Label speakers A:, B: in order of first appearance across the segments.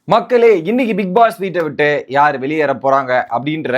A: மக்களே, இன்னைக்கு big pass வீட்டை விட்டு யார் வெளியேற போறாங்க அப்படின்ற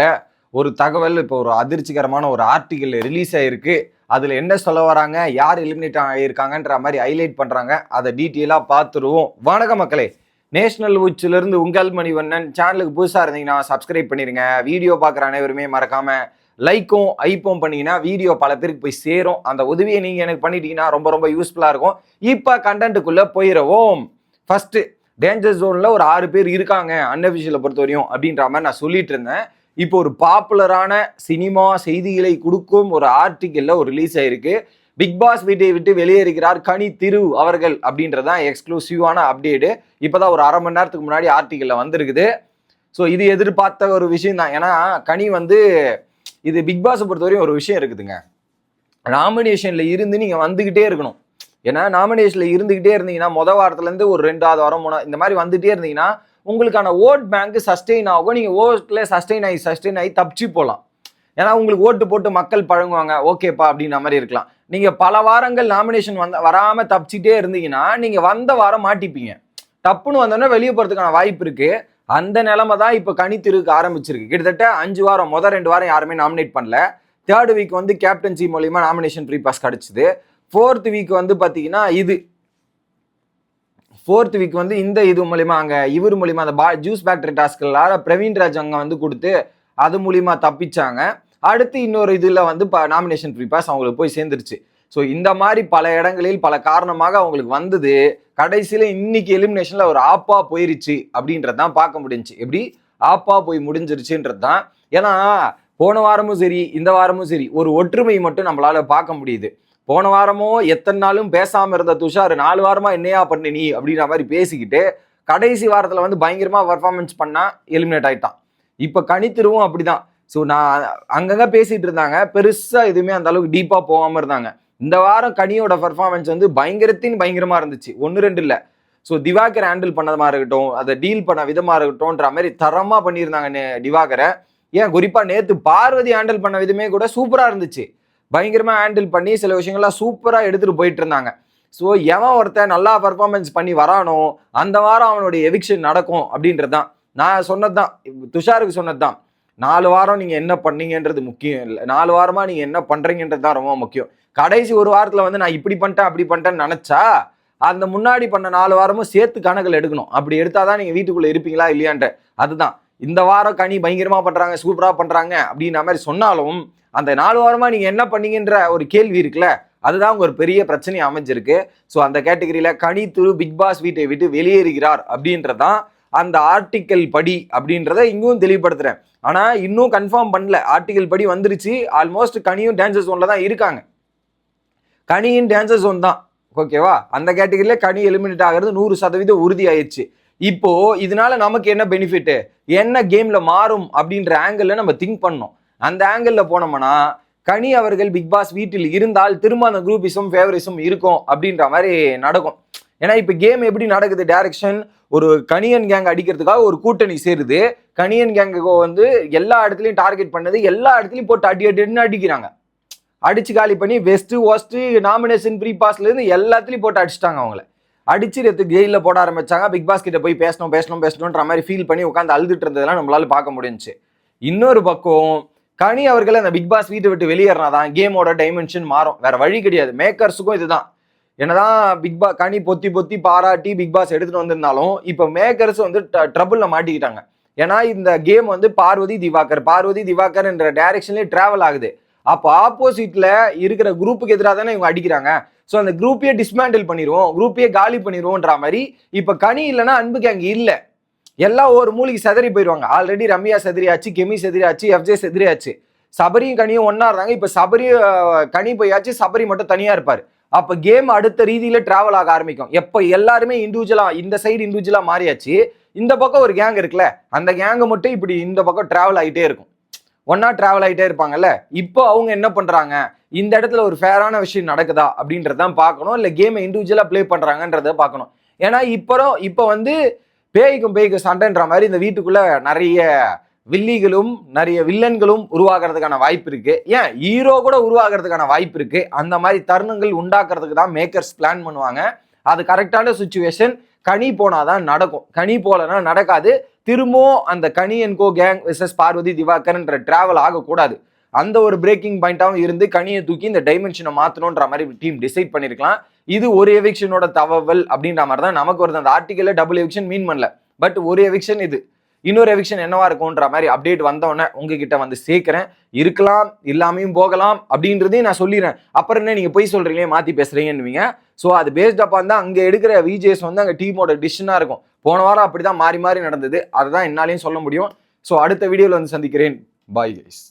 A: ஒரு தகவல் இப்போ ஒரு அதிர்ச்சிகரமான ஒரு ஆர்டிகல் ரிலீஸ் ஆயிருக்கு. அதுல என்ன சொல்ல வராங்க, யார் எலிமினேட் ஆகியிருக்காங்கன்ற மாதிரி ஹைலைட் பண்றாங்க. அதை டீட்டெயிலா பார்த்துருவோம். வணக்கம் மக்களே, நேஷனல் உச்சில இருந்து உங்கள் மணிவண்ணன். சேனலுக்கு புதுசா இருந்தீங்கன்னா சப்ஸ்கிரைப் பண்ணிருங்க. வீடியோ பார்க்குற அனைவருமே மறக்காம லைக்கும் ஐப்பும் பண்ணீங்கன்னா வீடியோ பல பேருக்கு போய் சேரும். அந்த உதவியை நீங்க எனக்கு பண்ணிட்டீங்கன்னா ரொம்ப ரொம்ப யூஸ்ஃபுல்லா இருக்கும். இப்ப கண்டென்ட்டுக்குள்ள போயிடுவோம். ஃபர்ஸ்ட், டேஞ்சர் ஜோன்ல ஒரு 6 பேர் இருக்காங்க அன்அபிஷியலை பொறுத்தவரையும் அப்படின்ற மாதிரி நான் சொல்லிட்டு இருந்தேன். இப்போ ஒரு பாப்புலரான சினிமா செய்திகளை கொடுக்கும் ஒரு ஆர்டிக்கல்ல ஒரு ரிலீஸ் ஆயிருக்கு. பிக் பாஸ் வீட்டை விட்டு வெளியேறுகிறார் கனி திரு அவர்கள் அப்படின்றதான் எக்ஸ்க்ளூசிவான அப்டேட்டு. இப்போதான் ஒரு அரை மணி நேரத்துக்கு முன்னாடி ஆர்டிக்கல்ல வந்திருக்குது. ஸோ இது எதிர்பார்த்த ஒரு விஷயம் தான். ஏன்னா கனி இது பிக் பாஸை பொறுத்தவரையும் ஒரு விஷயம் இருக்குதுங்க. நாமினேஷன்ல இருந்து நீங்க வந்துகிட்டே இருக்கணும். ஏன்னா நாமினேஷன்ல இருந்துகிட்டே இருந்தீங்கன்னா வாரத்துலேருந்து ஒரு 2வது வாரம் 3 இந்த மாதிரி வந்துட்டே இருந்தீங்கன்னா உங்களுக்கான ஓட் பேங்க் சஸ்டெயின் ஆகும். நீங்க ஓட்ல சஸ்டெயின் ஆகி தப்பிச்சு போகலாம். ஏன்னா உங்களுக்கு ஓட்டு போட்டு மக்கள் பழங்குவாங்க, ஓகேப்பா அப்படின்ற மாதிரி இருக்கலாம். நீங்க பல வாரங்கள் நாமினேஷன் வராம தப்பிச்சுட்டே இருந்தீங்கன்னா நீங்க வந்த வாரம் மாட்டிப்பீங்க. தப்புன்னு வந்தோன்னா வெளியே போறதுக்கான வாய்ப்பு இருக்கு. அந்த நிலைமை தான் இப்போ கனித்திருக்கு ஆரம்பிச்சிருக்கு. கிட்டத்தட்ட 5 வாரம், 2 வாரம் யாருமே நாமினேட் பண்ணல. 3rd வீக் கேப்டன்சி மூலியமா நாமினேஷன் ப்ரீ பாஸ் கிடைச்சிது. 4th வீக் பார்த்தீங்கன்னா இது 4th வீக் இந்த இது மூலியமா இவர் மூலியமா அந்த ஜூஸ் ஃபேக்டரி டாஸ்களால பிரவீன் ராஜ் கொடுத்து அது மூலியமா தப்பிச்சாங்க. அடுத்து இன்னொரு இதுல நாமினேஷன் ப்ரீ பாஸ் அவங்களுக்கு போய் சேர்ந்துருச்சு. ஸோ இந்த மாதிரி பல இடங்களில் பல காரணமாக அவங்களுக்கு வந்தது. கடைசியில இன்னைக்கு எலிமினேஷன்ல ஒரு ஆப்பா போயிருச்சு அப்படின்றதான் பார்க்க முடிஞ்சுச்சு. எப்படி ஆப்பா போய் முடிஞ்சிருச்சுன்றது தான். ஏன்னா போன வாரமும் சரி இந்த வாரமும் சரி ஒரு ஒற்றுமை மட்டும் நம்மளால பார்க்க முடியுது. போன வாரமும் எத்தனை நாளும் பேசாம இருந்த துஷார் 4 வாரமா என்னையா பண்ண நீ அப்படின்ற மாதிரி பேசிக்கிட்டு கடைசி வாரத்துல பயங்கரமா பர்ஃபார்மன்ஸ் பண்ணா எலிமினேட் ஆயிட்டான். இப்ப கனித்திருவும் அப்படிதான். ஸோ நான் அங்கங்க பேசிட்டு இருந்தாங்க, பெருசா எதுவுமே அந்த அளவுக்கு டீப்பா போகாம இருந்தாங்க. இந்த வாரம் கனியோட பர்ஃபார்மன்ஸ் பயங்கரமா இருந்துச்சு. 1-2 இல்ல. ஸோ திவாகர் ஹேண்டில் பண்ணதமா இருக்கட்டும், அதை டீல் பண்ண விதமா இருக்கட்டும்ன்ற மாதிரி தரமா பண்ணியிருந்தாங்க திவாகரை. ஏன் குறிப்பா நேத்து பார்வதி ஹேண்டில் பண்ண விதமே கூட சூப்பரா இருந்துச்சு. பயங்கரமா ஹேண்டில் பண்ணி சில விஷயங்கள்லாம் சூப்பரா எடுத்துட்டு போயிட்டு இருந்தாங்க. ஸோ எவன் ஒருத்தன் நல்லா பர்ஃபார்மன்ஸ் பண்ணி வரானோ அந்த வாரம் அவனுடைய எவிக்ஷன் நடக்கும் அப்படின்றதுதான் நான் சொன்னதுதான். துஷாருக்கு சொன்னதுதான், 4 வாரம் நீங்க என்ன பண்ணீங்கன்றது முக்கியம் இல்லை, 4 வாரமா நீங்க என்ன பண்றீங்கன்றது தான் ரொம்ப முக்கியம். கடைசி ஒரு வாரத்துல நான் இப்படி பண்ணிட்டேன் அப்படி பண்ணிட்டேன்னு நினைச்சா அந்த முன்னாடி பண்ண 4 வாரமும் சேர்த்து கணக்கில் எடுக்கணும். அப்படி எடுத்தாதான் நீங்க வீட்டுக்குள்ள இருப்பீங்களா இல்லையான்ட்டு. அதுதான் இந்த வாரம் கனி பயங்கரமா பண்றாங்க, சூப்பரா பண்றாங்க அப்படின்ற மாதிரி சொன்னாலும் அந்த 4 வாரமா நீங்க என்ன பண்ணீங்கன்ற ஒரு கேள்வி இருக்குல்ல, அதுதான் ஒரு பெரிய பிரச்சனை அமைஞ்சிருக்கு. ஸோ அந்த கேட்டகரியில கனி திரு பிக் பாஸ் வீட்டை விட்டு வெளியேறுகிறார் அப்படின்றதான் அந்த ஆர்டிக்கல் படி அப்படின்றத இங்கும் தெளிவுபடுத்துறேன். ஆனா இன்னும் கன்ஃபார்ம் பண்ணல. ஆர்டிக்கல் படி வந்துருச்சு. ஆல்மோஸ்ட் கனியும் டான்சர் ஜோன்ல தான் இருக்காங்க. கனியின் டான்சர் ஜோன் தான், ஓகேவா? அந்த கேட்டகரியில கனி எலிமினேட் ஆகிறது 100% உறுதி ஆயிடுச்சு. இப்போ இதனால நமக்கு என்ன பெனிஃபிட், என்ன கேம்ல மாறும் அப்படின்ற ஆங்கிள் நம்ம திங்க் பண்ணோம். அந்த ஆங்கிள் போனோம்னா கனி அவர்கள் பிக் பாஸ் வீட்டில் இருந்தால் திரும்ப அந்த குரூப்பிசம் ஃபேவரிசம் இருக்கும் அப்படின்ற மாதிரி நடக்கும். ஏன்னா இப்ப கேம் எப்படி நடக்குது, டைரக்ஷன் ஒரு கனியன் கேங் அடிக்கிறதுக்காக ஒரு கூட்டணி சேருது. கனியன் கேங்க எல்லா இடத்துலயும் டார்கெட் பண்ணது, எல்லா இடத்துலயும் போட்டு அடின்னு அடிக்கிறாங்க. அடிச்சு காலி பண்ணி வெஸ்ட் ஒஸ்ட் நாமினேஷன் ப்ரீ பாஸ்ல இருந்து எல்லாத்துலயும் போட்டு அடிச்சிட்டாங்க. அவங்கள அடிச்சு ஜெயில போட ஆரம்பிச்சாங்க. பிக் பாஸ் கிட்ட போய் பேசணும்ன்ற மாதிரி ஃபீல் பண்ணி உட்காந்து அழுதுட்டு இருந்ததெல்லாம் நம்மளால பார்க்க முடிஞ்சுச்சு. இன்னொரு பக்கம் கனி அவர்கள் அந்த பிக் பாஸ் வீட்டை விட்டு வெளியேறினாதான் கேமோட டைமென்ஷன் மாறும். வேற வழி கிடையாது. மேக்கர்ஸுக்கும் இதுதான். என்னதான் கனி பொத்தி பாராட்டி பிக் பாஸ் எடுத்துட்டு வந்திருந்தாலும் இப்ப மேக்கர்ஸ் ட்ரபிள்ல மாட்டிக்கிட்டாங்க. ஏன்னா இந்த கேம் பார்வதி திவாகர் என்ற டைரக்ஷன்லயே டிராவல் ஆகுது. அப்போ ஆப்போசிட்ல இருக்கிற குரூப்புக்கு எதிராக தானே இவங்க அடிக்கிறாங்க. ஸோ அந்த குரூப்பையே டிஸ்மேண்டில் பண்ணிடுவோம், குரூப்பையே காலி பண்ணிடுவோம்ன்ற மாதிரி. இப்ப கனி இல்லைன்னா அன்புக்கு அங்கே இல்லை, எல்லாம் ஒரு மூலிகை செதறி போயிடுவாங்க. ஆல்ரெடி ரம்யா செதிரியாச்சு, கெமி செதிரியாச்சு, எஃப்ஜே செதிரியாச்சு. சபரியும் கனியும் ஒன்னா இருந்தாங்க. இப்ப கனி போயாச்சு, சபரி மட்டும் தனியா இருப்பாரு. அப்ப கேம் அடுத்த ரீதியில டிராவல் ஆக ஆரம்பிக்கும். எப்ப எல்லாருமே இண்டிவிஜுவலா இந்த சைடு இண்டிவிஜுவலா மாறியாச்சு, இந்த பக்கம் ஒரு கேங் இருக்குல்ல, அந்த கேங்க மட்டும் இப்படி இந்த பக்கம் டிராவல் ஆகிட்டே இருக்கும், ஒன்னா டிராவல் ஆகிட்டே இருப்பாங்கல்ல. இப்போ அவங்க என்ன பண்றாங்க, இந்த இடத்துல ஒரு ஃபேரான விஷயம் நடக்குதா அப்படின்றதான் பார்க்கணும், இல்லை கேமை இண்டிவிஜுவலா பிளே பண்றாங்கன்றத பார்க்கணும். ஏன்னா இப்போ பேய்க்கும் சண்டைன்ற மாதிரி இந்த வீட்டுக்குள்ள நிறைய வில்லிகளும் நிறைய வில்லன்களும் உருவாகிறதுக்கான வாய்ப்பு இருக்கு. ஏன் ஹீரோ கூட உருவாகிறதுக்கான வாய்ப்பு இருக்கு. அந்த மாதிரி தருணங்கள் உண்டாக்குறதுக்கு தான் மேக்கர்ஸ் பிளான் பண்ணுவாங்க. அது கரெக்டான சுச்சுவேஷன் கனி போனாதான் நடக்கும், கனி போலனா நடக்காது. திரும்பவும் அந்த Kani and co gang versus Parvathi திவாகர்ன்ற டிராவல் ஆகக்கூடாது. அந்த ஒரு பிரேக்கிங் பாயிண்டாகவும் இருந்து கனியை தூக்கி இந்த டைமென்ஷனை மாற்றணுன்ற மாதிரி டீம் டிசைட் பண்ணியிருக்கலாம். இது ஒரு எவிக்ஷனோட தகவல் அப்படின்ற மாதிரி தான் நமக்கு வருது. அந்த ஆர்டிக்கல்ல டபுள் எவிக்ஷன் மீன் பண்ணல, பட் ஒரு எவிக்ஷன் இது. இன்னொரு எவிக்ஷன் என்னவா இருக்கும்ன்ற மாதிரி அப்டேட் வந்தோடனே உங்ககிட்ட வந்து சேர்க்கிறேன். இருக்கலாம், இல்லாமையும் போகலாம் அப்படின்றதையும் நான் சொல்லிடுறேன். அப்புறம் என்ன நீங்க போய் சொல்றீங்களே, மாத்தி பேசுறீங்கன்னுவீங்க. ஸோ அது பேஸ்ட் அப்பான் தான் அங்கே எடுக்கிற விஜேஸ் வந்து அங்கே டீமோட டிசிஷனாக இருக்கும். போன வாரம் அப்படிதான் மாறி மாறி நடந்தது. அதை தான் என்னாலையும் சொல்ல முடியும். ஸோ அடுத்த வீடியோவில் வந்து சந்திக்கிறேன். Bye guys.